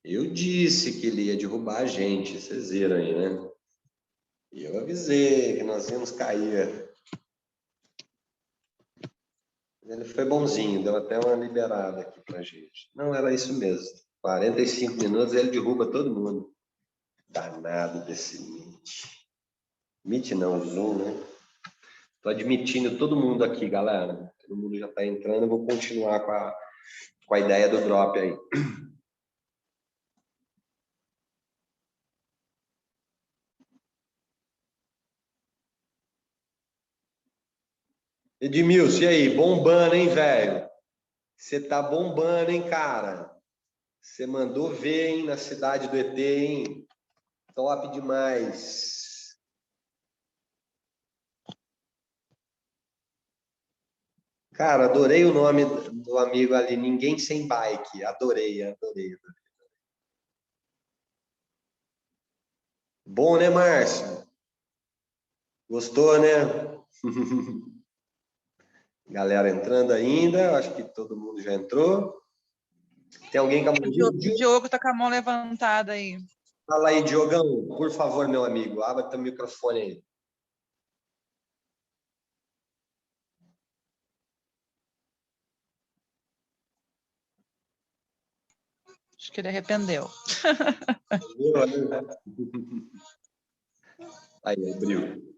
Eu disse que ele ia derrubar a gente, vocês viram aí, né? E eu avisei que nós íamos cair. Ele foi bonzinho, deu até uma liberada aqui pra gente. Não, era isso mesmo. 45 minutos ele derruba todo mundo. Danado desse Meet. Meet não, Zoom, né? Tô admitindo todo mundo aqui, galera. Todo mundo já tá entrando, eu vou continuar com a ideia do drop aí. Edmilson, e aí? Bombando, hein, velho? Você tá bombando, hein, cara? Você mandou ver, hein, na cidade do ET, hein? Top demais. Cara, adorei o nome do amigo ali, Ninguém Sem Bike. Adorei, adorei. Bom, né, Márcio? Gostou, né? Galera entrando ainda, acho que todo mundo já entrou. Tem alguém com a mão? O Diogo tá com a mão levantada aí. Fala aí, Diogão, por favor, meu amigo, abra teu microfone aí. Acho que ele arrependeu. Aí, abriu.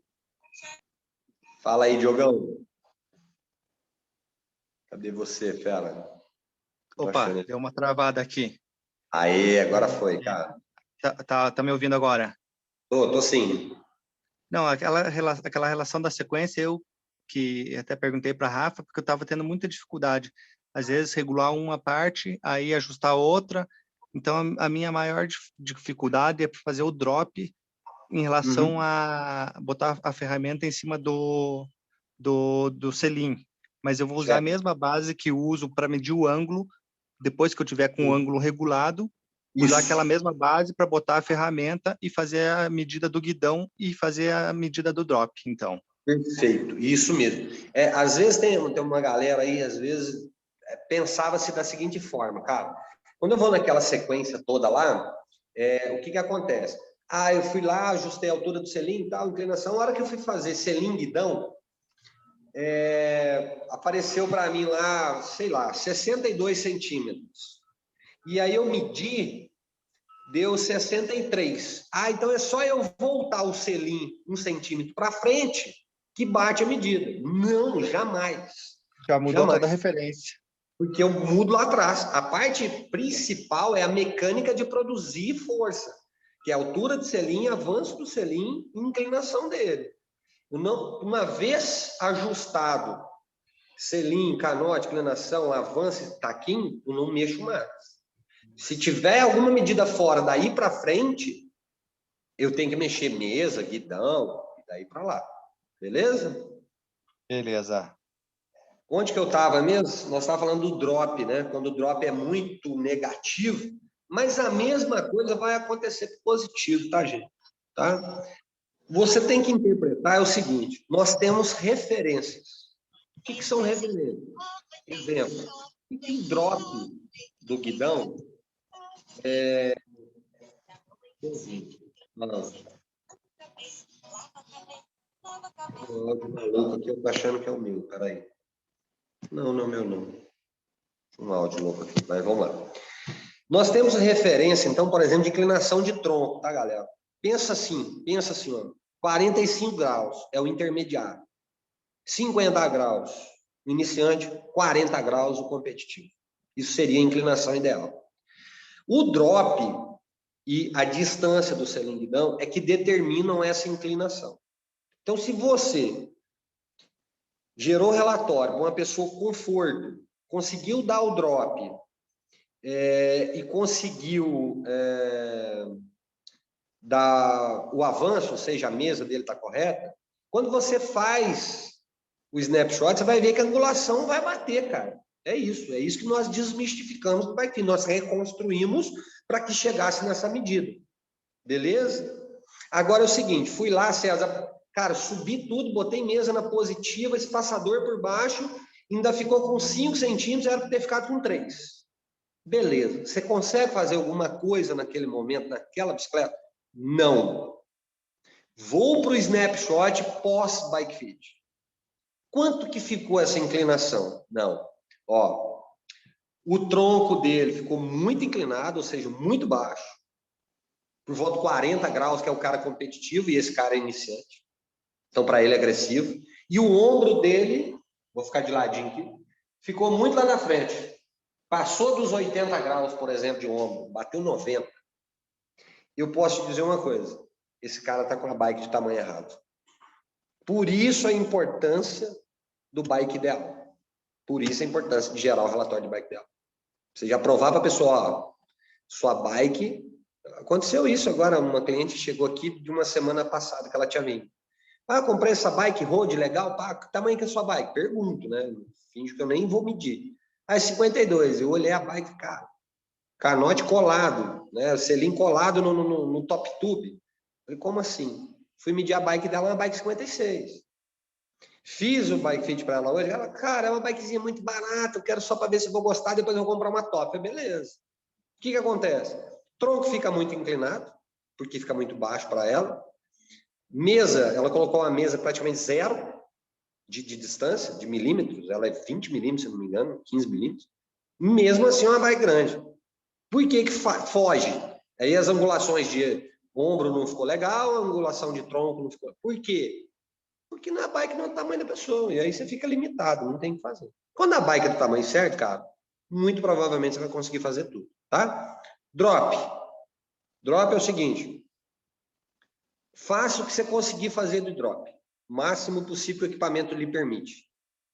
Fala aí, Diogão. Cadê você, fera? Opa, deu uma travada aqui. Aí, agora foi, cara. Tá me ouvindo agora? Tô sim. Não, aquela relação da sequência, eu que até perguntei para a Rafa, porque eu estava tendo muita dificuldade. Às vezes, regular uma parte, aí ajustar outra. Então, a minha maior dificuldade é fazer o drop em relação a botar a ferramenta em cima do selim. Mas eu vou usar a mesma base que uso para medir o ângulo, depois que eu tiver com o ângulo regulado, usar aquela mesma base para botar a ferramenta e fazer a medida do guidão e fazer a medida do drop, então. Perfeito, isso mesmo. Às vezes tem uma galera aí, às vezes, pensava-se da seguinte forma, cara, quando eu vou naquela sequência toda lá, o que acontece? Eu fui lá, ajustei a altura do selim e tal, inclinação, a hora que eu fui fazer selim guidão, apareceu para mim lá, sei lá, 62 centímetros. E aí eu medi, deu 63. Então é só eu voltar o selim 1 centímetro para frente que bate a medida. Não, jamais. Já mudou toda a referência. Porque eu mudo lá atrás. A parte principal é a mecânica de produzir força, que é a altura do selim, avanço do selim e inclinação dele. Uma vez ajustado selim, canote, inclinação, avanço e taquinho, eu não mexo mais. Se tiver alguma medida fora daí para frente, eu tenho que mexer mesa, guidão, e daí para lá. Beleza? Beleza. Onde que eu estava mesmo? Nós estávamos falando do drop, né? Quando o drop é muito negativo, mas a mesma coisa vai acontecer com positivo, tá, gente? Tá? Você tem que interpretar o seguinte, nós temos referências. O que são referências? Exemplo, o drop do guidão O áudio maluco aqui, eu tô achando que é o meu, peraí. Não, não é o meu, não. Um áudio louco aqui, mas vamos lá. Nós temos referência, então, por exemplo, de inclinação de tronco, tá, galera? Pensa assim, ó. 45 graus é o intermediário. 50 graus o iniciante, 40 graus o competitivo. Isso seria a inclinação ideal. O drop e a distância do selinguidão é que determinam essa inclinação. Então, se você gerou relatório com uma pessoa com conforto, conseguiu dar o drop e conseguiu dar o avanço, ou seja, a mesa dele está correta, quando você faz o snapshot, você vai ver que a angulação vai bater, cara. É isso que nós desmistificamos do Python, nós reconstruímos para que chegasse nessa medida. Beleza? Agora é o seguinte, fui lá, César, cara, subi tudo, botei mesa na positiva, espaçador por baixo, ainda ficou com 5 centímetros, era para ter ficado com 3. Beleza. Você consegue fazer alguma coisa naquele momento, naquela bicicleta? Não. Vou para o snapshot pós-bike fit. Quanto que ficou essa inclinação? Não. Ó, o tronco dele ficou muito inclinado, ou seja, muito baixo. Por volta de 40 graus, que é o cara competitivo, e esse cara é iniciante. Então, para ele é agressivo. E o ombro dele, vou ficar de ladinho aqui, ficou muito lá na frente. Passou dos 80 graus, por exemplo, de ombro, bateu 90. Eu posso te dizer uma coisa, esse cara está com a bike de tamanho errado. Por isso a importância do bike ideal. Por isso a importância de gerar o relatório de bike ideal. Você já provar para a pessoa, ó, sua bike... Aconteceu isso agora, uma cliente chegou aqui de uma semana passada que ela tinha vindo. Ah, comprei essa bike road legal, pá, que tamanho que é a sua bike? Pergunto, né? Finge que eu nem vou medir. Ah, é 52. Eu olhei a bike, cara, canote colado, né? Selim colado no top tube. Falei, como assim? Fui medir a bike dela, uma bike 56. Fiz o bike fit para ela hoje. Ela, cara, é uma bikezinha muito barata, eu quero só para ver se eu vou gostar, depois eu vou comprar uma top. Falei, beleza. O que acontece? O tronco fica muito inclinado, porque fica muito baixo para ela. Mesa, ela colocou uma mesa praticamente zero de distância, de milímetros, ela é 20 milímetros, se não me engano, 15 milímetros. Mesmo assim, é uma bike grande. Por que que foge? Aí as angulações de ombro não ficou legal, a angulação de tronco não ficou. Por quê? Porque na bike não é o tamanho da pessoa, e aí você fica limitado, não tem o que fazer. Quando a bike é do tamanho certo, cara, muito provavelmente você vai conseguir fazer tudo, tá? Drop. Drop é o seguinte, faça o que você conseguir fazer do drop. Máximo possível que o equipamento lhe permite.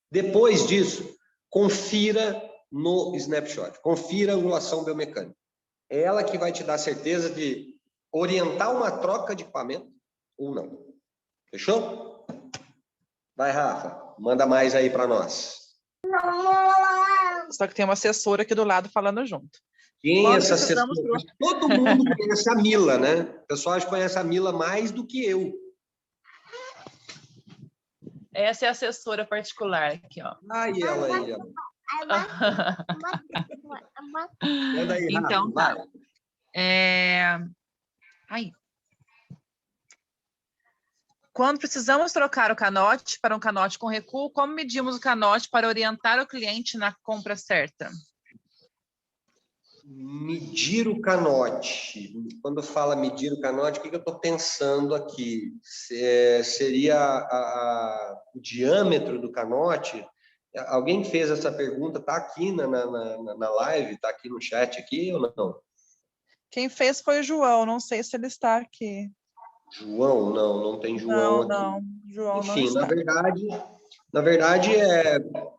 Depois disso, confira no snapshot. Confira a angulação biomecânica. É ela que vai te dar certeza de orientar uma troca de equipamento ou não. Fechou? Vai, Rafa. Manda mais aí para nós. Só que tem uma assessora aqui do lado falando junto. Quem é essa assessora? Todo mundo conhece a Mila, né? O pessoal acha que conhece a Mila mais do que eu. Essa é a assessora particular aqui, ó. Aí ela aí, ó. Manda aí, Rafa, então, tá. Aí. Quando precisamos trocar o canote para um canote com recuo, como medimos o canote para orientar o cliente na compra certa? Medir o canote. Quando fala medir o canote, o que eu estou pensando aqui? Seria o diâmetro do canote? Alguém fez essa pergunta? Está aqui na live? Está aqui no chat aqui ou não? Quem fez foi o João. Não sei se ele está aqui. João? Não tem João aqui. Não, João Enfim, não está. na verdade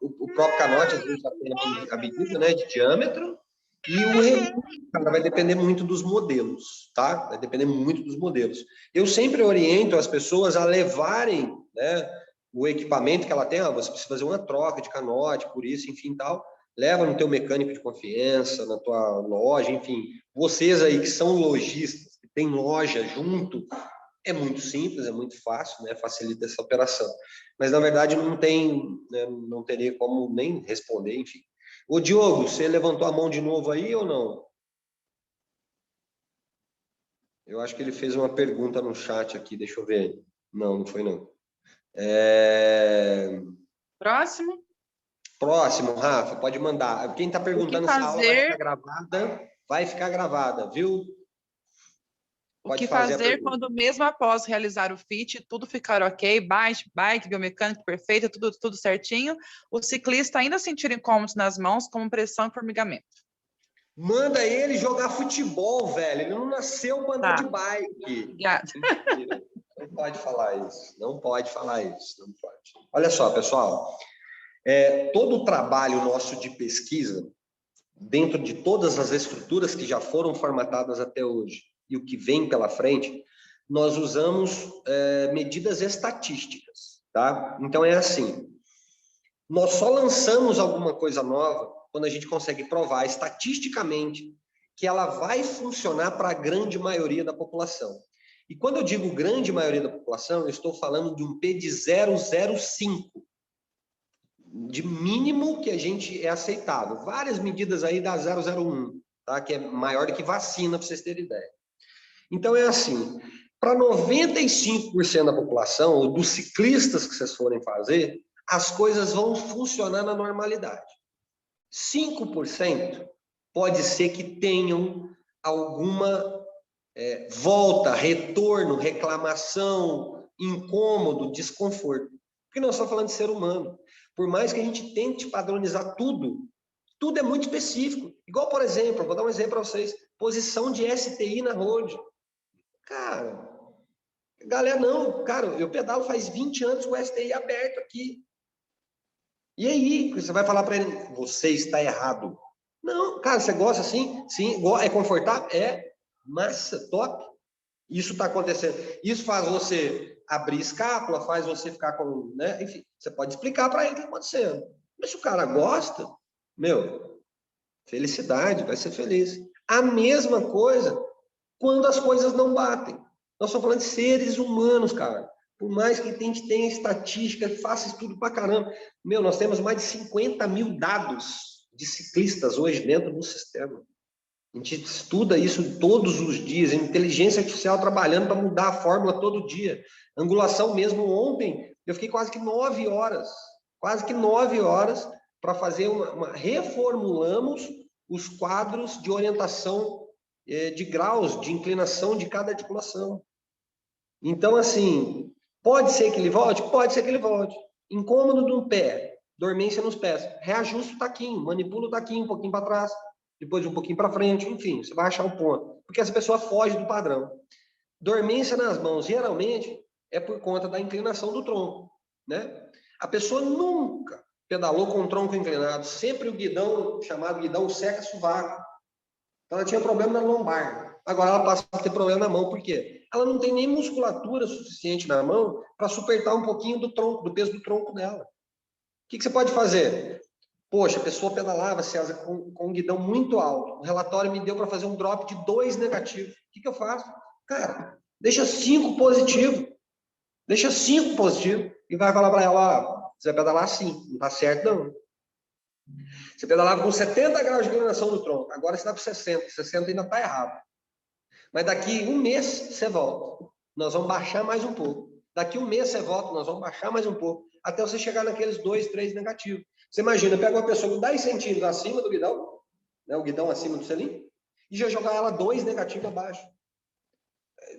o próprio canote, às vezes, já tem a medida, né, de diâmetro. E o recuo, cara, vai depender muito dos modelos, tá? Vai depender muito dos modelos. Eu sempre oriento as pessoas a levarem, né, o equipamento que ela tem. Você precisa fazer uma troca de canote, por isso, enfim, tal. Leva no teu mecânico de confiança, na tua loja, enfim. Vocês aí que são lojistas, que tem loja junto, é muito simples, é muito fácil, né? Facilita essa operação. Mas, na verdade, não tem, né, não teria como nem responder, enfim. Ô, Diogo, você levantou a mão de novo aí ou não? Eu acho que ele fez uma pergunta no chat aqui, deixa eu ver. Não foi não. Próximo? Próximo, Rafa, pode mandar. Quem está perguntando se a aula vai ficar gravada, vai ficar gravada, viu? O que fazer quando mesmo após realizar o fit, tudo ficar ok, bike, biomecânica perfeita, tudo certinho, o ciclista ainda sentir incômodos nas mãos, como pressão e formigamento? Manda ele jogar futebol, velho. Ele não nasceu para andar de bike. Obrigada. Não pode falar isso. Não pode falar isso. Não pode. Olha só, pessoal. Todo o trabalho nosso de pesquisa, dentro de todas as estruturas que já foram formatadas até hoje, e o que vem pela frente, nós usamos medidas estatísticas, tá? Então, é assim, nós só lançamos alguma coisa nova quando a gente consegue provar estatisticamente que ela vai funcionar para a grande maioria da população. E quando eu digo grande maioria da população, eu estou falando de um P de 0,05. de mínimo que a gente é aceitável. Várias medidas aí da 001, tá? Que é maior do que vacina, para vocês terem ideia. Então, é assim, para 95% da população, ou dos ciclistas que vocês forem fazer, as coisas vão funcionar na normalidade. 5% pode ser que tenham alguma volta, retorno, reclamação, incômodo, desconforto. Porque nós estamos falando de ser humano. Por mais que a gente tente padronizar tudo, tudo é muito específico. Igual, por exemplo, vou dar um exemplo para vocês, posição de STI na road. Cara, galera, não, cara, eu pedalo faz 20 anos com o STI aberto aqui. E aí, você vai falar para ele, você está errado. Não, cara, você gosta assim? Sim, é confortável? É, massa, top. Isso está acontecendo. Isso faz você abrir escápula, faz você ficar com, né? Enfim, você pode explicar para ele o que está acontecendo. Mas se o cara gosta, meu, felicidade, vai ser feliz. A mesma coisa quando as coisas não batem. Nós estamos falando de seres humanos, cara. Por mais que a gente tenha estatística, faça estudo pra caramba. Meu, nós temos mais de 50 mil dados de ciclistas hoje dentro do sistema. A gente estuda isso todos os dias. Inteligência artificial trabalhando para mudar a fórmula todo dia. Angulação mesmo ontem, eu fiquei quase que 9 horas. Quase que 9 horas para fazer reformulamos os quadros de orientação de graus, de inclinação de cada articulação. Então, assim, pode ser que ele volte? Pode ser que ele volte. Incômodo no pé, dormência nos pés. Reajusta o taquinho, manipula o taquinho um pouquinho para trás, depois um pouquinho para frente, enfim, você vai achar o ponto. Porque essa pessoa foge do padrão. Dormência nas mãos, geralmente, é por conta da inclinação do tronco, né? A pessoa nunca pedalou com o tronco inclinado, sempre o guidão, chamado guidão seca-sovaco. Então, ela tinha problema na lombar. Agora, ela passa a ter problema na mão. Por quê? Ela não tem nem musculatura suficiente na mão para suportar um pouquinho do tronco, do peso do tronco dela. O que você pode fazer? Poxa, a pessoa pedalava, César, com um guidão muito alto. O relatório me deu para fazer um drop de 2 negativos. O que eu faço? Cara, deixa 5 positivo. Deixa 5 positivo. E vai falar para ela, ó, você vai pedalar assim. Não tá certo, não. Você pedalava com 70 graus de inclinação do tronco. Agora você dá para 60. 60 ainda está errado. Mas daqui um mês você volta. Nós vamos baixar mais um pouco. Daqui um mês você volta, nós vamos baixar mais um pouco. Até você chegar naqueles 2, 3 negativos. Você imagina, pega uma pessoa com 10 centímetros acima do guidão, né, o guidão acima do selim, e já jogar ela 2 negativos abaixo.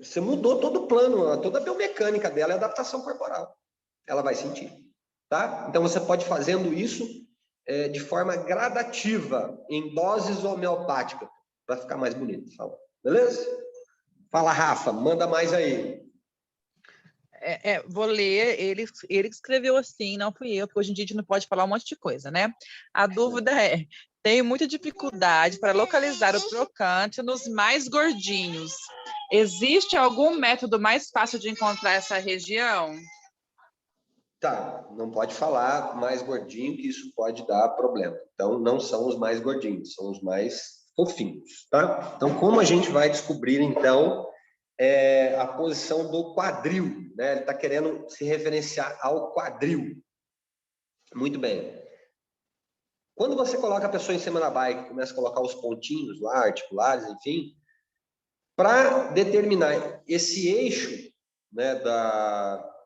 Você mudou todo o plano, toda a biomecânica dela é adaptação corporal. Ela vai sentir. Tá? Então você pode fazendo isso de forma gradativa, em doses homeopáticas, para ficar mais bonito. Beleza? Fala, Rafa, manda mais aí. Vou ler, ele escreveu assim, não fui eu, porque hoje em dia a gente não pode falar um monte de coisa, né? A dúvida é, tenho muita dificuldade para localizar o trocante nos mais gordinhos. Existe algum método mais fácil de encontrar essa região? Tá, não pode falar mais gordinho, que isso pode dar problema. Então, não são os mais gordinhos, são os mais fofinhos, tá? Então, como a gente vai descobrir, então, a posição do quadril, né? Ele está querendo se referenciar ao quadril. Muito bem. Quando você coloca a pessoa em cima da bike, começa a colocar os pontinhos lá, articulares, enfim, para determinar esse eixo, né,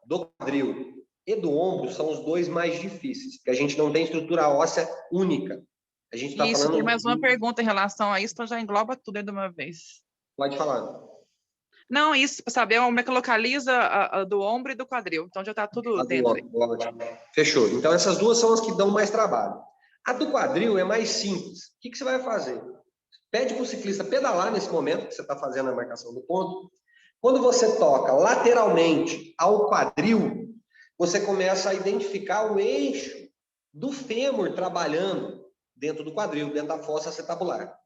do quadril e do ombro, são os dois mais difíceis, porque a gente não tem estrutura óssea única. A gente está falando... tem mais uma pergunta em relação a isso, então já engloba tudo de uma vez. Pode falar. Não, isso, para saber como é que localiza a do ombro e do quadril. Então já está tudo dentro. Fechou. Então essas duas são as que dão mais trabalho. A do quadril é mais simples. O que você vai fazer? Pede para o ciclista pedalar nesse momento que você está fazendo a marcação do ponto. Quando você toca lateralmente ao quadril, você começa a identificar o eixo do fêmur trabalhando dentro do quadril, dentro da fossa acetabular.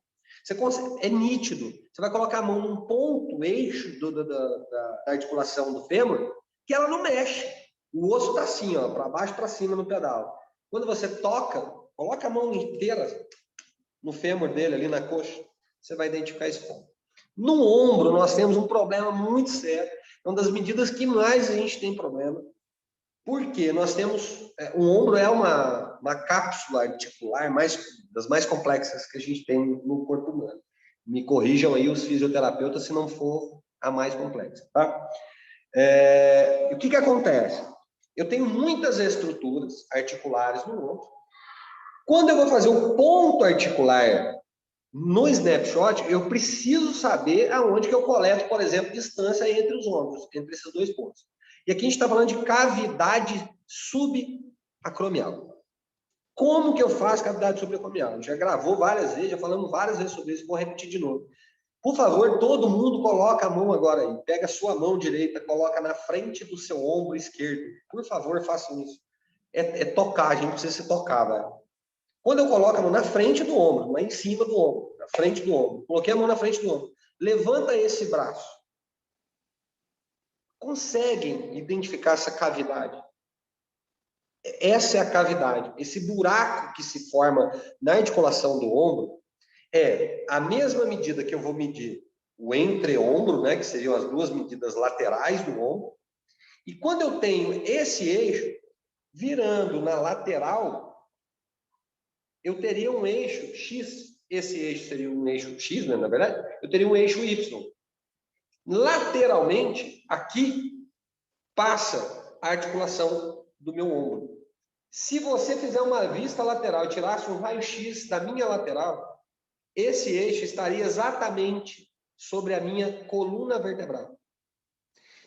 É nítido. Você vai colocar a mão num ponto, eixo da articulação do fêmur, que ela não mexe. O osso está assim, ó, para baixo, para cima no pedal. Quando você toca, coloca a mão inteira no fêmur dele, ali na coxa, você vai identificar esse ponto. No ombro, nós temos um problema muito sério. É uma das medidas que mais a gente tem problema. Porque nós temos... o ombro é uma cápsula articular das mais complexas que a gente tem no corpo humano. Me corrijam aí os fisioterapeutas se não for a mais complexa, tá? O que acontece? Eu tenho muitas estruturas articulares no ombro. Quando eu vou fazer o ponto articular no snapshot, eu preciso saber aonde que eu coleto, por exemplo, distância entre os ombros, entre esses dois pontos. E aqui a gente está falando de cavidade subacromial. Como que eu faço cavidade subacromial? A gente já gravou várias vezes, já falamos várias vezes sobre isso, vou repetir de novo. Por favor, todo mundo coloca a mão agora aí. Pega a sua mão direita, coloca na frente do seu ombro esquerdo. Por favor, façam isso. É tocar, a gente precisa se tocar, velho. Quando eu coloco a mão na frente do ombro, lá em cima do ombro, na frente do ombro, coloquei a mão na frente do ombro, levanta esse braço. Conseguem identificar essa cavidade? Essa é a cavidade. Esse buraco que se forma na articulação do ombro é a mesma medida que eu vou medir o entreombro, né, que seriam as duas medidas laterais do ombro. E quando eu tenho esse eixo virando na lateral, eu teria um eixo X. Esse eixo seria um eixo X, né, na verdade? Eu teria um eixo Y. Lateralmente, aqui, passa a articulação do meu ombro. Se você fizer uma vista lateral e tirasse um raio-x da minha lateral, esse eixo estaria exatamente sobre a minha coluna vertebral.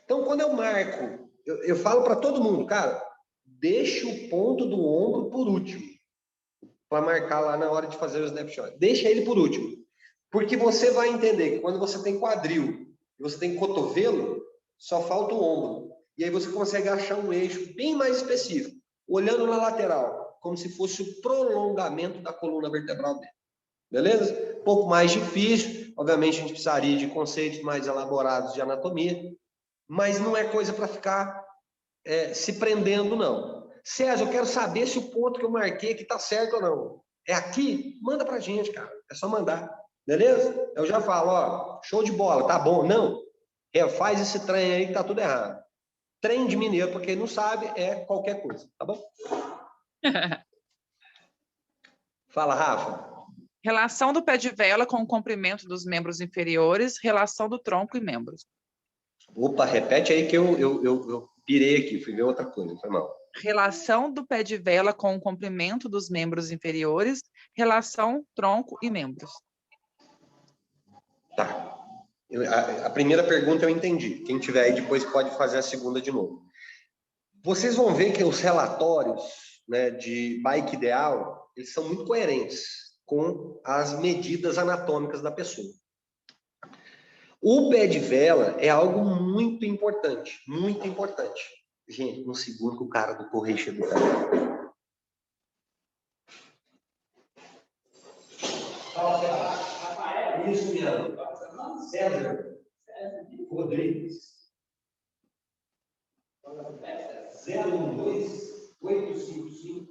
Então, quando eu marco, eu falo para todo mundo, cara, deixe o ponto do ombro por último, para marcar lá na hora de fazer o snapshot. Deixa ele por último. Porque você vai entender que quando você tem quadril e você tem cotovelo, só falta o ombro. E aí você consegue achar um eixo bem mais específico, olhando na lateral, como se fosse o prolongamento da coluna vertebral dele. Beleza? Um pouco mais difícil, obviamente a gente precisaria de conceitos mais elaborados de anatomia, mas não é coisa para ficar se prendendo, não. César, eu quero saber se o ponto que eu marquei aqui está certo ou não. É aqui? Manda pra gente, cara. É só mandar. Beleza? Eu já falo, ó, show de bola, tá bom. Não, faz esse trem aí que tá tudo errado. Trem de mineiro, porque quem não sabe, é qualquer coisa, tá bom? Fala, Rafa. Relação do pé de vela com o comprimento dos membros inferiores, relação do tronco e membros. Opa, repete aí que eu pirei aqui, fui ver outra coisa, foi mal. Relação do pé de vela com o comprimento dos membros inferiores, relação tronco e membros. Tá. A primeira pergunta eu entendi. Quem tiver aí depois pode fazer a segunda de novo. Vocês vão ver que os relatórios, né, de bike ideal, eles são muito coerentes com as medidas anatômicas da pessoa. O pé de vela é algo muito importante, muito importante. Gente, um segundo que o cara do correio chegou. Isso mesmo. César Rodrigues. 012-855.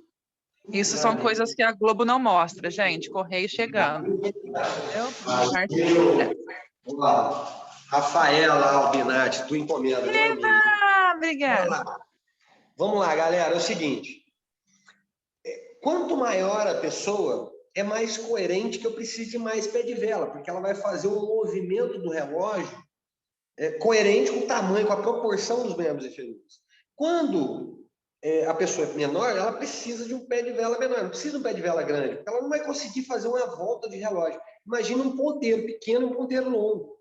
Isso são coisas que a Globo não mostra, gente. Correio chegando. Vamos lá. Rafaela Albinati, tu encomenda. Obrigada. Vamos lá, galera. É o seguinte. Quanto maior a pessoa, é mais coerente que eu precise de mais pé de vela, porque ela vai fazer um movimento do relógio coerente com o tamanho, com a proporção dos membros inferiores. Quando a pessoa é menor, ela precisa de um pé de vela menor, não precisa de um pé de vela grande, porque ela não vai conseguir fazer uma volta de relógio. Imagina um ponteiro pequeno e um ponteiro longo.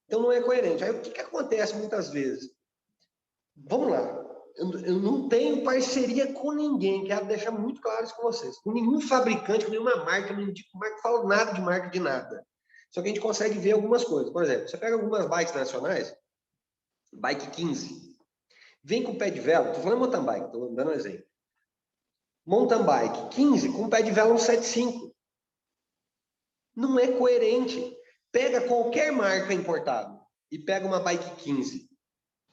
Então não é coerente. Aí o que acontece muitas vezes? Vamos lá. Eu não tenho parceria com ninguém, quero deixar muito claro isso com vocês. Com nenhum fabricante, com nenhuma marca, não indico marca, não falo nada de marca, de nada. Só que a gente consegue ver algumas coisas. Por exemplo, você pega algumas bikes nacionais, bike 15, vem com pé de vela, estou falando mountain bike, estou dando um exemplo. Mountain bike 15 com pé de vela 175. Não é coerente. Pega qualquer marca importada e pega uma bike 15.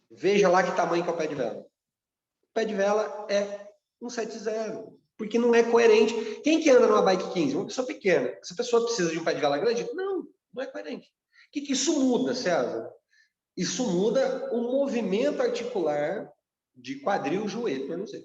Veja lá que tamanho que é o pé de vela. O pé de vela é 170, porque não é coerente. Quem que anda numa bike 15? Uma pessoa pequena. Essa pessoa precisa de um pé de vela grande? Não, não é coerente. O que isso muda, César? Isso muda o movimento articular de quadril, joelho, tornozelo.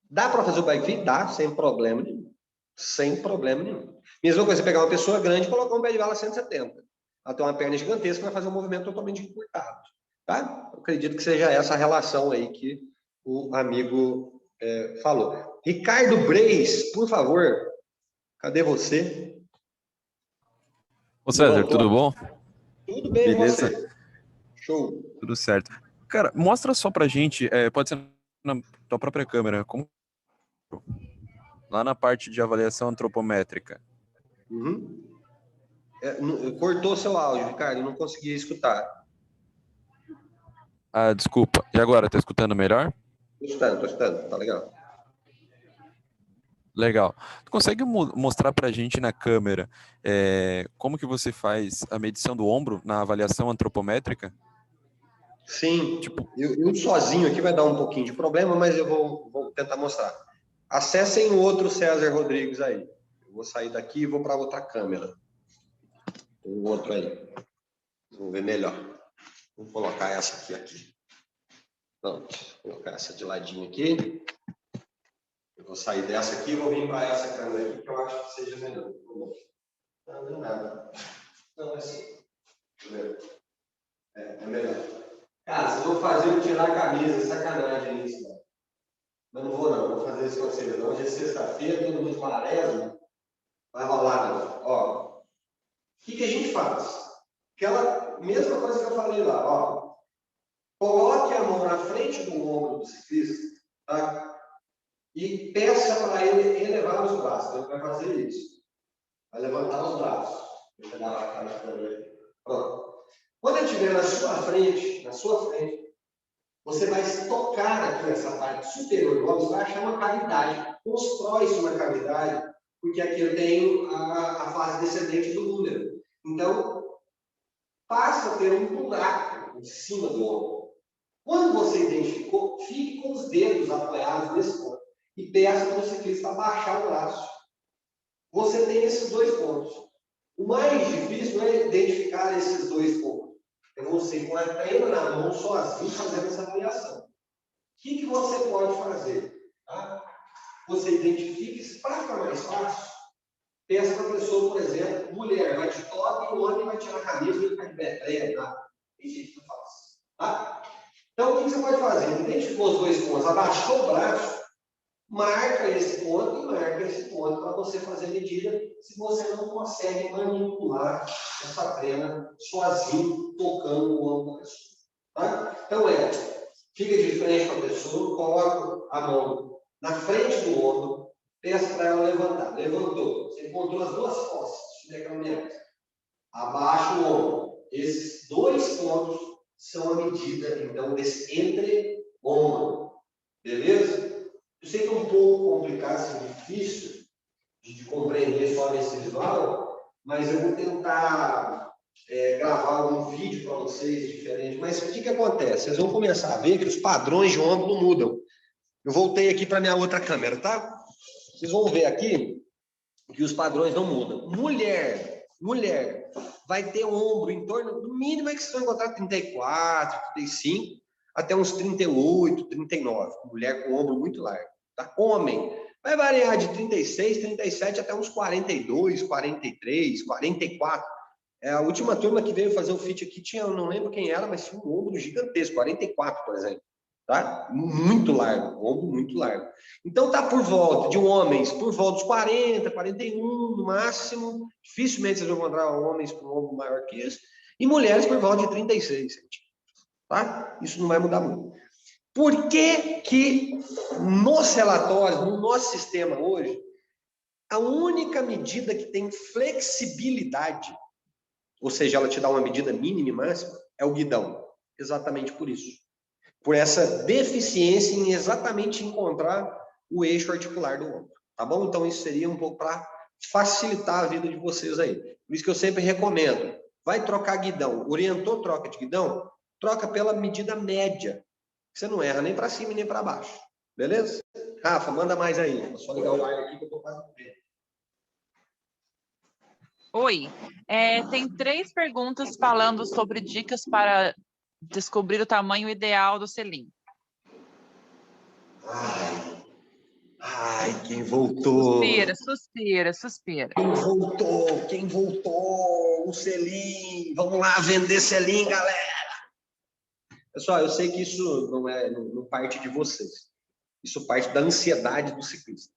Dá para fazer o bike fit? Dá, sem problema nenhum. Sem problema nenhum. Mesma coisa, você pegar uma pessoa grande e colocar um pé de bala 170. Ela tem uma perna gigantesca, vai fazer um movimento totalmente encurtado. Tá? Eu acredito que seja essa a relação aí que o amigo falou. Ricardo Breis, por favor, cadê você? Ô César, tudo bom? Tudo bem, beleza? você? Show. Tudo certo. Cara, mostra só pra gente, pode ser na tua própria câmera, como lá na parte de avaliação antropométrica. Uhum. Cortou seu áudio, Ricardo, não consegui escutar. Ah, desculpa. E agora, tá escutando melhor? Tô escutando, tá legal. Legal. Tu consegue mostrar pra gente na câmera como que você faz a medição do ombro na avaliação antropométrica? Sim, eu sozinho aqui vai dar um pouquinho de problema, mas eu vou tentar mostrar. Acessem o outro César Rodrigues aí. Eu vou sair daqui e vou para outra câmera. Tem um outro aí. Vamos ver melhor. Vou colocar essa aqui. Pronto, vou colocar essa de ladinho aqui. Eu vou sair dessa aqui e vou vir para essa câmera aqui, que eu acho que seja melhor. Não deu nada. Não, é assim. É melhor. Cara, se eu vou fazer eu tirar a camisa, sacanagem isso, cara. Mas não vou fazer isso com vocês não. Hoje é sexta-feira, todo mundo quaresma. Vai rolar, não. Ó, o que a gente faz? Aquela mesma coisa que eu falei lá, ó. Coloque a mão na frente do ombro do ciclista, tá? E peça para ele elevar os braços. Então, ele vai fazer isso. Vai levantar os braços. Deixa eu dar a cara na câmera aqui. Pronto. Quando ele estiver na sua frente, você vai tocar aqui nessa parte superior do ombro, você vai achar uma cavidade. Constrói-se uma cavidade, porque aqui eu tenho a fase descendente do útero. Então, passa a ter um buraco em cima do ombro. Quando você identificou, fique com os dedos apoiados nesse ponto e peça para o ciclista abaixar o braço. Você tem esses dois pontos. O mais difícil é identificar esses dois pontos. É você com a treina na mão, sozinho, fazendo essa avaliação. O que você pode fazer? Tá? Você identifica isso para ficar mais fácil. Peça para a pessoa, por exemplo, mulher, vai de top e o homem vai tirar a camisa e vai de pé, tá? Tem jeito que eu faço. Tá? Então, o que você pode fazer? Identificou os dois pontos, abaixou o braço, marca esse ponto e marca esse ponto para você fazer a medida se você não consegue manipular essa trena sozinho, tocando o ombro da pessoa. Tá? Então, fica de frente para a pessoa, coloca a mão na frente do ombro, peça para ela levantar. Levantou. Você encontrou as duas costas, se der caminhada. Abaixa o ombro. Esses dois pontos são a medida, então, desse entre-ombro. Beleza? Eu sei que é um pouco complicado, assim, difícil de compreender só nesse visual, mas eu vou tentar gravar um vídeo para vocês diferente. Mas o que acontece? Vocês vão começar a ver que os padrões de ombro não mudam. Eu voltei aqui para minha outra câmera, tá? Vocês vão ver aqui que os padrões não mudam. Mulher vai ter um ombro em torno, no mínimo é que vocês vão encontrar 34, 35, até uns 38, 39. Mulher com ombro muito largo. Tá? Homem vai variar de 36, 37 até uns 42, 43, 44. A última turma que veio fazer o fit aqui tinha, eu não lembro quem era, mas tinha um ombro gigantesco, 44, por exemplo. Tá? Muito largo, ombro muito largo. Então tá por volta de homens, por volta dos 40, 41 no máximo. Dificilmente vocês vão encontrar homens com ombro maior que isso. E mulheres por volta de 36 centímetros. Tá? Isso não vai mudar muito. Por que nos relatórios, no nosso sistema hoje, a única medida que tem flexibilidade, ou seja, ela te dá uma medida mínima e máxima, é o guidão. Exatamente por isso. Por essa deficiência em exatamente encontrar o eixo articular do ombro. Tá bom? Então, isso seria um pouco para facilitar a vida de vocês aí. Por isso que eu sempre recomendo. Vai trocar guidão. Orientou troca de guidão? Troca pela medida média. Você não erra nem para cima e nem para baixo. Beleza? Rafa, manda mais aí. Vou só ligar o ar aqui que eu estou quase vendo. Oi. Tem 3 perguntas falando sobre dicas para descobrir o tamanho ideal do selim. Ai, quem voltou? Suspira. Quem voltou? O selim. Vamos lá vender selim, galera. Pessoal, eu sei que isso não parte de vocês. Isso parte da ansiedade do ciclista.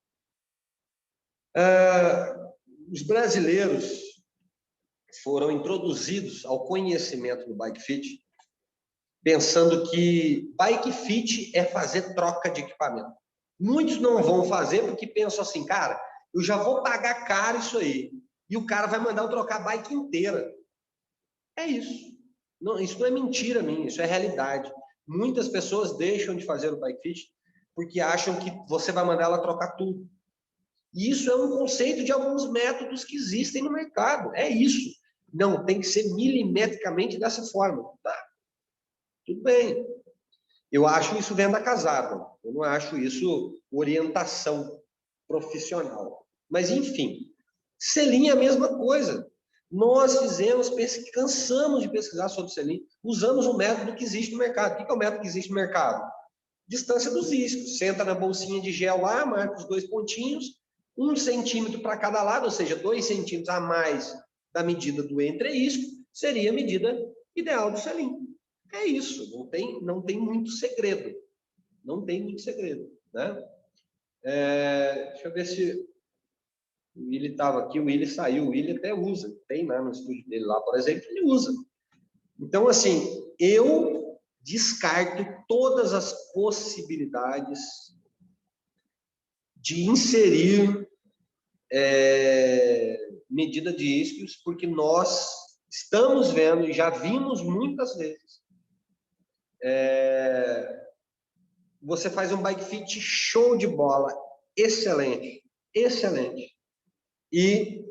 Os brasileiros foram introduzidos ao conhecimento do bike fit, pensando que bike fit é fazer troca de equipamento. Muitos não vão fazer porque pensam assim, cara, eu já vou pagar caro isso aí. E o cara vai mandar eu trocar a bike inteira. É isso. Não, isso não é mentira minha, isso é realidade. Muitas pessoas deixam de fazer o bike fit porque acham que você vai mandar ela trocar tudo. E isso é um conceito de alguns métodos que existem no mercado. É isso. Não, tem que ser milimetricamente dessa forma. Tá. Tudo bem. Eu acho isso venda casada. Eu não acho isso orientação profissional. Mas, enfim, selim é a mesma coisa. Nós cansamos de pesquisar sobre selim, usamos um método que existe no mercado. O que é o método que existe no mercado? Distância dos iscos. Senta na bolsinha de gel lá, marca os 2 pontinhos, 1 centímetro para cada lado, ou seja, 2 centímetros a mais da medida do entre-isco, seria a medida ideal do selim. É isso, não tem muito segredo. Não tem muito segredo, né? Deixa eu ver se o Willi estava aqui, o Willi saiu, o Willi até usa, tem lá no estúdio dele lá, por exemplo, ele usa. Então, assim, eu descarto todas as possibilidades de inserir medida de isquios, porque nós estamos vendo e já vimos muitas vezes você faz um bike fit show de bola, excelente, e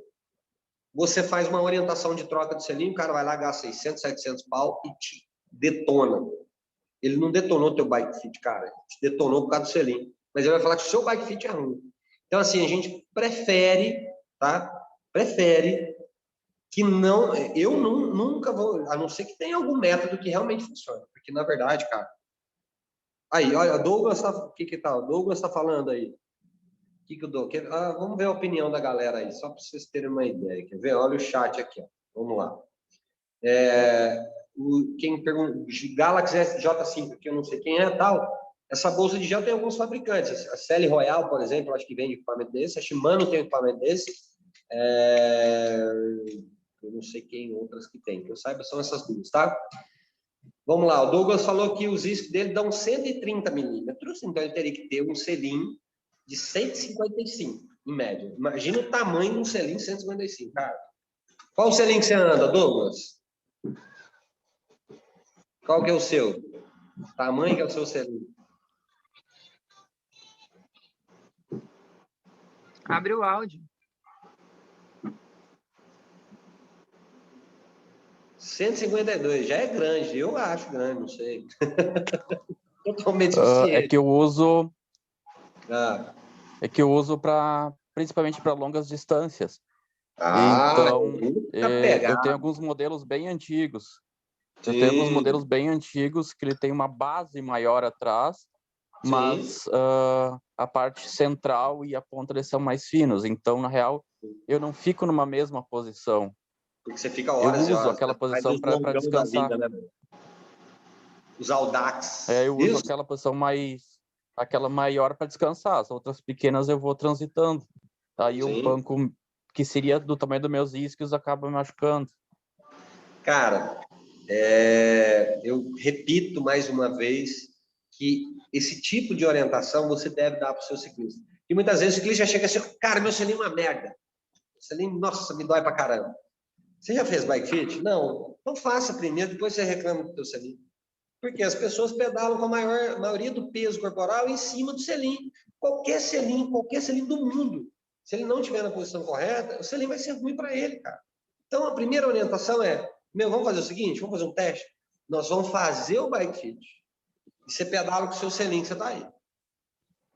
você faz uma orientação de troca de selim, o cara vai lá, gasta 600, 700 pau e te detona. Ele não detonou teu bike fit, cara, te detonou por causa do selim, mas ele vai falar que o seu bike fit é ruim. Então, assim, a gente prefere, tá? Prefere que não... Eu nunca vou... A não ser que tenha algum método que realmente funcione. Porque, na verdade, cara... Aí, olha, o Douglas tá... O que tá? O Douglas tá falando aí. O que o Douglas... vamos ver a opinião da galera aí, só para vocês terem uma ideia. Quer ver? Olha o chat aqui, ó. Vamos lá. Quem pergunta... Galaxy SJ5, que eu não sei quem é, tal... Essa bolsa de gel tem alguns fabricantes. A Selle Royal, por exemplo, acho que vende equipamento desse. A Shimano tem equipamento desse. Eu não sei quem outras que tem. Que eu saiba, são essas duas, tá? Vamos lá. O Douglas falou que os iscos dele dão 130 milímetros. Então, ele teria que ter um selim de 155, em média. Imagina o tamanho de um selim 155, cara. Qual o selim que você anda, Douglas? Qual que é o seu? Tamanho que é o seu selim? Abre o áudio. 152, já é grande, eu acho grande, não sei. Totalmente suficiente. É que eu uso principalmente para longas distâncias. Então, eu tenho alguns modelos bem antigos. Eu tenho alguns modelos bem antigos que ele tem uma base maior atrás, mas a parte central e a ponta eles são mais finos. Então, na real, eu não fico numa mesma posição. Porque você fica horas eu uso aquela posição para descansar. Vida, né? Os Audax. Eu uso aquela posição aquela maior para descansar. As outras pequenas eu vou transitando. Aí o banco que seria do tamanho dos meus isquios acaba me machucando. Cara, eu repito mais uma vez que esse tipo de orientação você deve dar para o seu ciclista. E muitas vezes o ciclista já chega assim, cara, meu selim é uma merda. O selim, nossa, me dói pra caramba. Você já fez bike fit? Não. Então faça primeiro, depois você reclama do teu selim. Porque as pessoas pedalam com a maioria do peso corporal em cima do selim. Qualquer selim do mundo, se ele não estiver na posição correta, o selim vai ser ruim para ele, cara. Então a primeira orientação é, vamos fazer o seguinte, vamos fazer um teste? Nós vamos fazer o bike fit. E você pedala com o seu selim que você tá aí.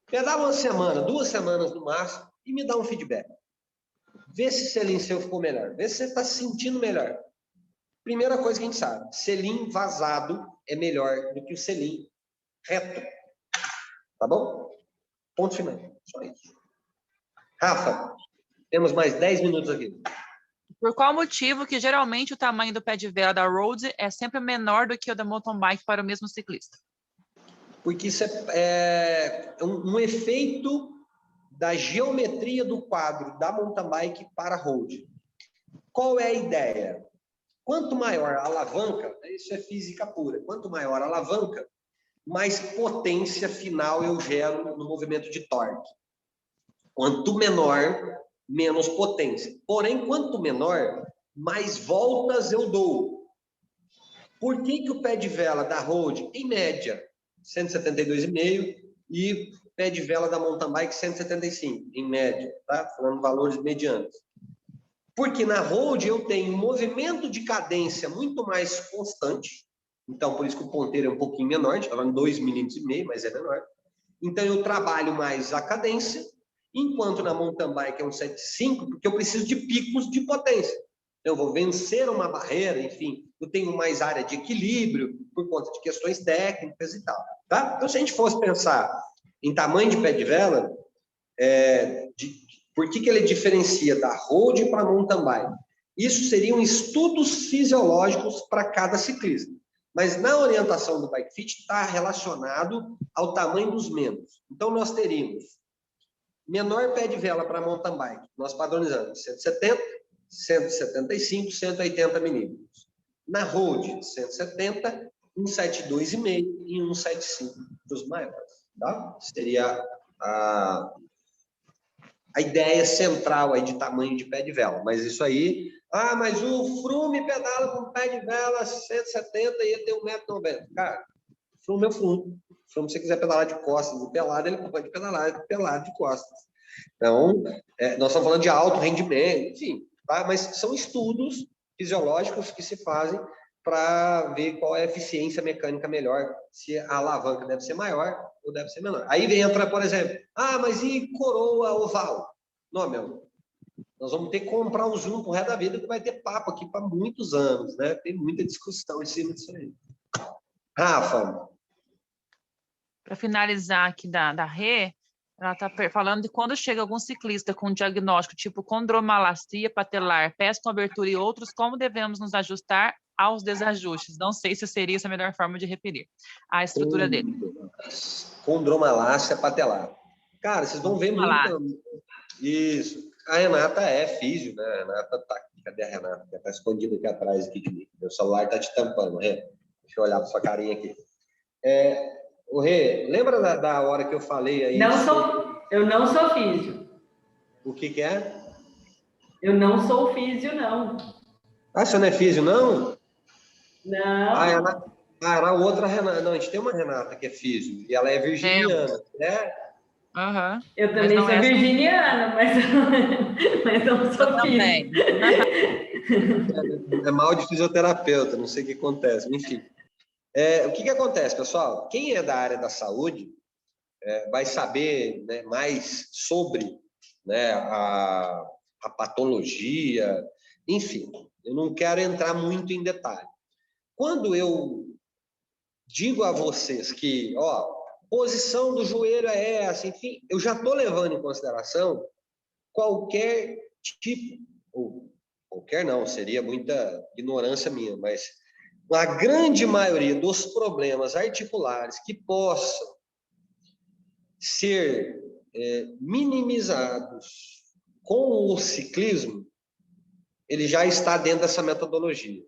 Pedala uma semana, 2 semanas no máximo, e me dá um feedback. Vê se o selim seu ficou melhor. Vê se você está se sentindo melhor. Primeira coisa que a gente sabe, selim vazado é melhor do que o selim reto. Tá bom? Ponto final. Só isso. Rafa, temos mais 10 minutos aqui. Por qual motivo que geralmente o tamanho do pé de vela da road é sempre menor do que o da mountain bike para o mesmo ciclista? Porque isso é um efeito da geometria do quadro da mountain bike para a road. Qual é a ideia? Quanto maior a alavanca, isso é física pura, quanto maior a alavanca, mais potência final eu gero no movimento de torque. Quanto menor, menos potência. Porém, quanto menor, mais voltas eu dou. Por que o pé de vela da road, em média, 172,5 e pé de vela da mountain bike 175, em média, tá? Falando valores medianos. Porque na road eu tenho um movimento de cadência muito mais constante, então por isso que o ponteiro é um pouquinho menor, a gente está falando 2,5 mm, mas é menor. Então eu trabalho mais a cadência, enquanto na mountain bike é um 7,5, porque eu preciso de picos de potência. Eu vou vencer uma barreira, enfim, eu tenho mais área de equilíbrio por conta de questões técnicas e tal, tá? Então, se a gente fosse pensar em tamanho de pé de vela, por que ele diferencia da road para a mountain bike? Isso seriam estudos fisiológicos para cada ciclista. Mas na orientação do Bike Fit está relacionado ao tamanho dos membros. Então, nós teríamos menor pé de vela para mountain bike, nós padronizamos 170, 175, 180 milímetros. Na road, 170, 172,5 e 175 para os maiores. Tá? Seria a ideia central aí de tamanho de pé de vela. Mas isso aí... Ah, mas o Froome pedala com pé de vela 170 e ele tem 1,90 m. Cara, Froome é o Froome. Froome, se você quiser pedalar de costas e pelado, ele pode pedalar pelado de costas. Então, nós estamos falando de alto rendimento, enfim, tá? Mas são estudos fisiológicos que se fazem para ver qual é a eficiência mecânica melhor, se a alavanca deve ser maior ou deve ser menor. Aí entra, por exemplo, mas e coroa oval? Não, meu, nós vamos ter que comprar um Zoom pro resto da vida, que vai ter papo aqui para muitos anos, né? Tem muita discussão em cima disso aí. Rafa. Para finalizar aqui da Rê, ela está falando de quando chega algum ciclista com diagnóstico tipo condromalastia patelar, pés com abertura e outros, como devemos nos ajustar aos desajustes? Não sei se seria essa a melhor forma de referir a estrutura dele. Condromalácia patelar. Cara, vocês vão ver muito... Isso. A Renata é físio, né? A Renata tá aqui. Cadê a Renata? Ela tá escondida aqui atrás aqui de mim. Meu celular tá te tampando, Rê. Deixa eu olhar para sua carinha aqui. O Rê, lembra da hora que eu falei aí? Eu não sou físio. O que é? Eu não sou físio, não. Você não é físio, não? Não. Era outra Renata. Não, a gente tem uma Renata que é físio. E ela é virginiana, né? Uhum. Eu também sou virginiana, mas não sou físio. É mal de fisioterapeuta, não sei o que acontece. Enfim. O que acontece, pessoal? Quem é da área da saúde vai saber, né, mais sobre, né, a patologia, enfim. Eu não quero entrar muito em detalhe. Quando eu digo a vocês que, posição do joelho é essa, enfim, eu já estou levando em consideração qualquer tipo, ou qualquer não, seria muita ignorância minha, mas a grande maioria dos problemas articulares que possam ser minimizados com o ciclismo, ele já está dentro dessa metodologia.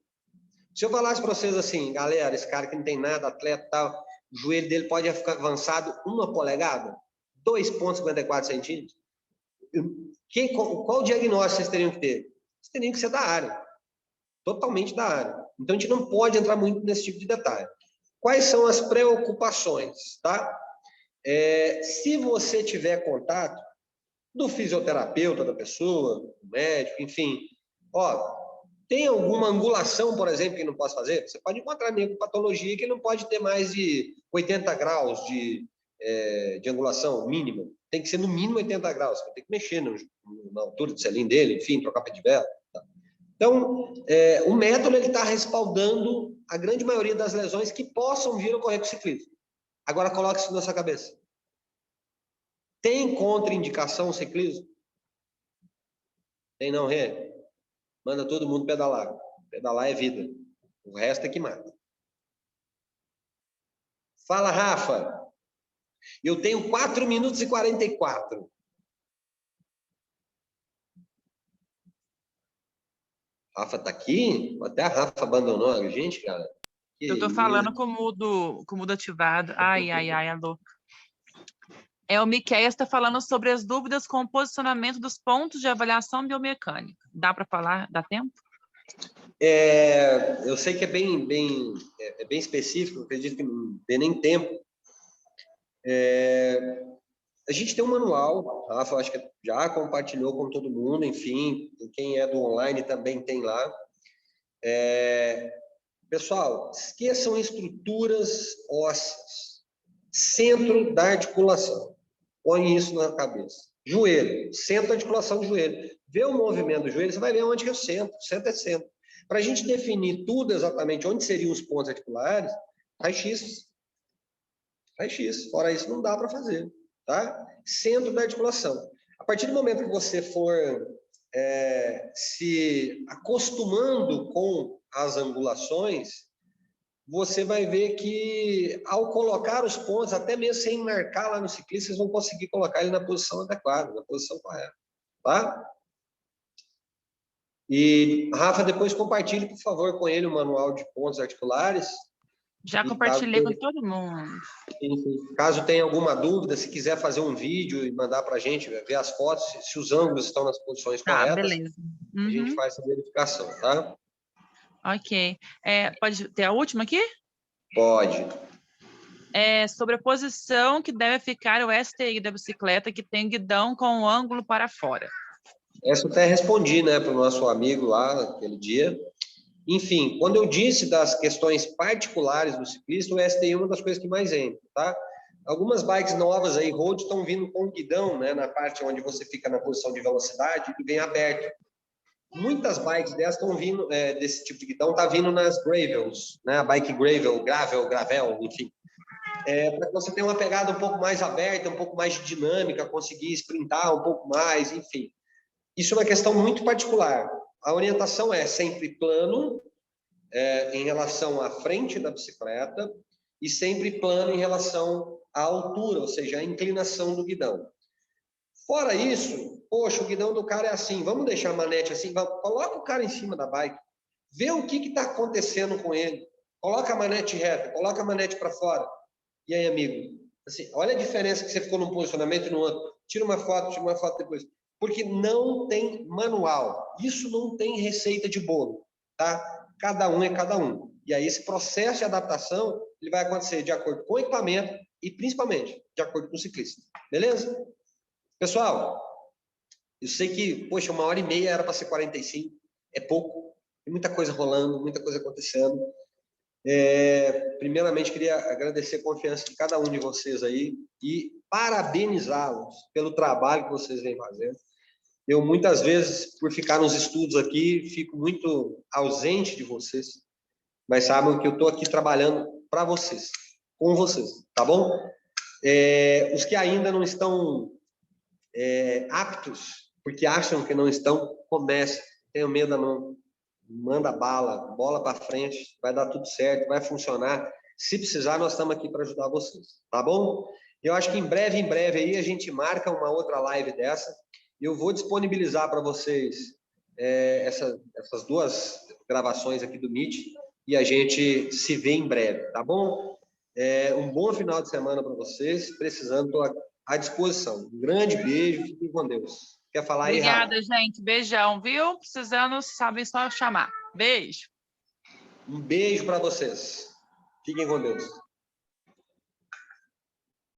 Se eu falasse para vocês assim, galera, esse cara que não tem nada, atleta tal, o joelho dele pode ficar avançado 1 polegada, 2,54 centímetros. Qual diagnóstico vocês teriam que ter? Vocês teriam que ser da área, totalmente da área. Então, a gente não pode entrar muito nesse tipo de detalhe. Quais são as preocupações, tá? Se você tiver contato do fisioterapeuta da pessoa, do médico, enfim, tem alguma angulação, por exemplo, que não possa fazer? Você pode encontrar nego com patologia que não pode ter mais de 80 graus de angulação mínima. Tem que ser no mínimo 80 graus. Você vai ter que mexer na altura do selim dele, enfim, trocar pé de vela. Tá? Então, o método está respaldando a grande maioria das lesões que possam vir a ocorrer com o ciclismo. Agora, coloque isso na sua cabeça. Tem contraindicação o ciclismo? Tem não, Rê? Manda todo mundo pedalar. Pedalar é vida. O resto é que mata. Fala, Rafa. Eu tenho 4 minutos e 44. Rafa tá aqui? Até a Rafa abandonou a gente, cara. Eu tô falando com o mudo ativado. Ai, alô. O Miquel está falando sobre as dúvidas com o posicionamento dos pontos de avaliação biomecânica. Dá para falar? Dá tempo? Eu sei que é bem específico, acredito que não dê nem tempo. A gente tem um manual, Rafa, acho que já compartilhou com todo mundo, enfim, quem é do online também tem lá. Pessoal, esqueçam estruturas ósseas, centro da articulação. Põe isso na cabeça. Joelho, centro da articulação do joelho. Vê o movimento do joelho, você vai ver onde que é o centro. O centro é centro. Para a gente definir tudo exatamente onde seriam os pontos articulares, raio-x. Raio-x. Fora isso, não dá para fazer. Tá? Centro da articulação. A partir do momento que você for se acostumando com as angulações, você vai ver que, ao colocar os pontos, até mesmo sem marcar lá no ciclista, vocês vão conseguir colocar ele na posição adequada, na posição correta. Tá? E, Rafa, depois compartilhe, por favor, com ele o manual de pontos articulares. Já compartilhei com todo mundo. Caso tenha alguma dúvida, se quiser fazer um vídeo e mandar para a gente, ver as fotos, se os ângulos estão nas posições corretas, beleza. A gente faz essa verificação, tá? Ok. Pode ter a última aqui? Pode. Sobre a posição que deve ficar o STI da bicicleta que tem guidão com o ângulo para fora. Essa eu até respondi, né, para o nosso amigo lá naquele dia. Enfim, quando eu disse das questões particulares do ciclista, o STI é uma das coisas que mais entra, tá? Algumas bikes novas aí, road, estão vindo com guidão, né, na parte onde você fica na posição de velocidade e bem aberto. Muitas bikes dessas estão vindo, desse tipo de guidão, tá vindo nas gravels, né, a bike gravel, enfim. Para que você tenha uma pegada um pouco mais aberta, um pouco mais de dinâmica, conseguir sprintar um pouco mais, enfim. Isso é uma questão muito particular. A orientação é sempre plano em relação à frente da bicicleta e sempre plano em relação à altura, ou seja, à inclinação do guidão. Fora isso, poxa, o guidão do cara é assim, vamos deixar a manete assim, coloca o cara em cima da bike, vê o que está acontecendo com ele, coloca a manete reta, coloca a manete para fora. E aí, amigo, assim, olha a diferença que você ficou num posicionamento e no outro. Tira uma foto depois. Porque não tem manual. Isso não tem receita de bolo, tá? Cada um é cada um. E aí esse processo de adaptação, ele vai acontecer de acordo com o equipamento e principalmente de acordo com o ciclista. Beleza? Pessoal, eu sei que, poxa, 1h30 era para ser 45, é pouco. Tem muita coisa rolando, muita coisa acontecendo. Primeiramente, queria agradecer a confiança de cada um de vocês aí e parabenizá-los pelo trabalho que vocês vêm fazendo. Eu, muitas vezes, por ficar nos estudos aqui, fico muito ausente de vocês, mas sabem que eu estou aqui trabalhando para vocês, com vocês, tá bom? Os que ainda não estão aptos, porque acham que não estão, comecem, tenham medo não. Manda bala, bola para frente, vai dar tudo certo, vai funcionar. Se precisar, nós estamos aqui para ajudar vocês, tá bom? Eu acho que em breve aí a gente marca uma outra live dessa. Eu vou disponibilizar para vocês essas 2 gravações aqui do Meet e a gente se vê em breve, tá bom? Um bom final de semana para vocês. Precisando, estou à disposição. Um grande beijo, fiquem com Deus. Quer falar aí, Rafa? Obrigada, gente. Beijão, viu? Precisando, sabem só chamar. Beijo. Um beijo para vocês. Fiquem com Deus.